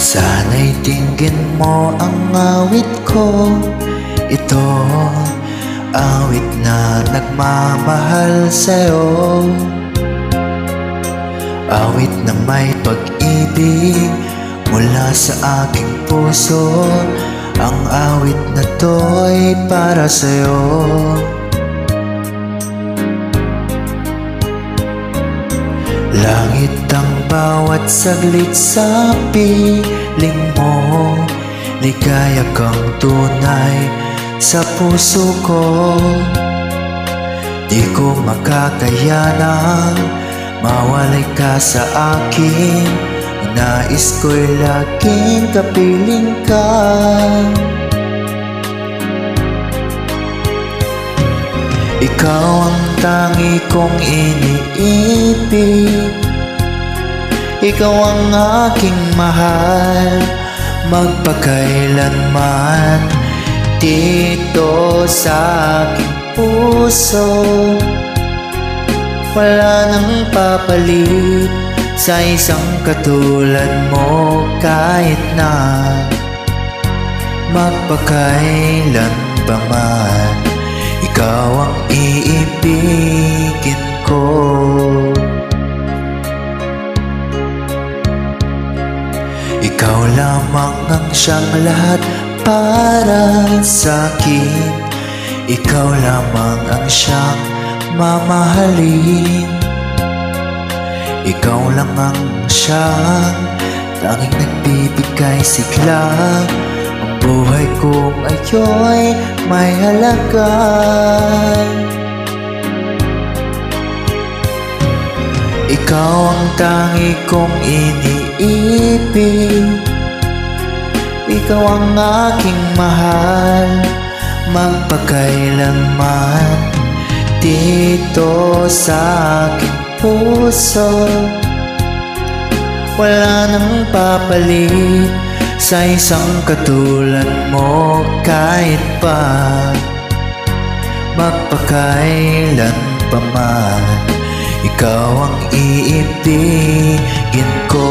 Sana'y tingin mo ang awit ko. Ito, awit na nagmamahal sa'yo. Awit na may pag-ibig mula sa aking puso. Ang awit na to'y para sa'yo. Langit ang bawat saglit sa piling mo. Ligaya kang tunay sa puso ko. Di ko makakayanang mawalay ka sa akin. Nais ko'y laging kapiling ka. Ikaw ang tangi kong iniibig. Ikaw ang aking mahal, magpakailanman. Dito sa aking puso, wala nang papalit sa isang katulad mo. Kahit na magpakailan pa man, ikaw ang iibigin ko. Ikaw lamang ang siyang lahat para sa'kin. Ikaw lamang ang siyang mamahalin. Ikaw lang ang siyang tanging nagbibigay sigla. Ang buhay kong ayo'y may halaga. Ikaw ang tangi kong iniibig. Ikaw ang aking mahal, magpakailanman. Dito sa aking puso, wala nang papalit sa isang katulad mo. Kahit pa magpakailan pa man, ikaw ang iibigin ko.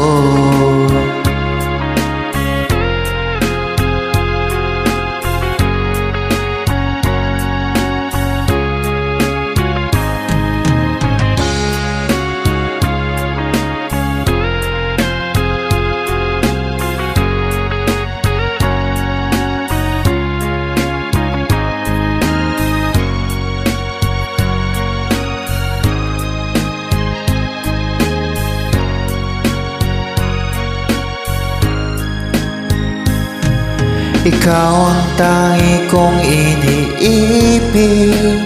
Ikaw ang tangi kong iniibig.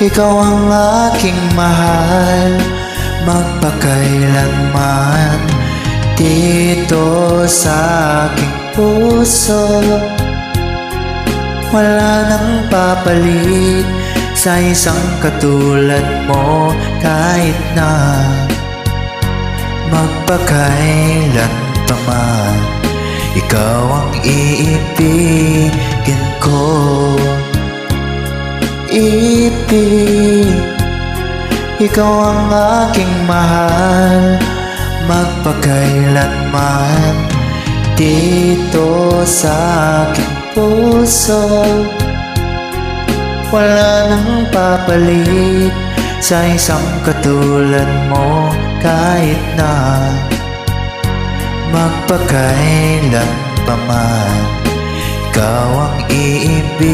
Ikaw ang aking mahal, magpakailanman. Dito sa aking puso, wala nang papalit sa isang katulad mo. Kahit na magpakailan pa man, ikaw ang iibigin ko. Ibig, ikaw ang aking mahal, magpakailanman. Dito sa aking puso, wala nang papalit sa isang katulad mo. Kahit na magpakailan pa man, ikaw ang iibig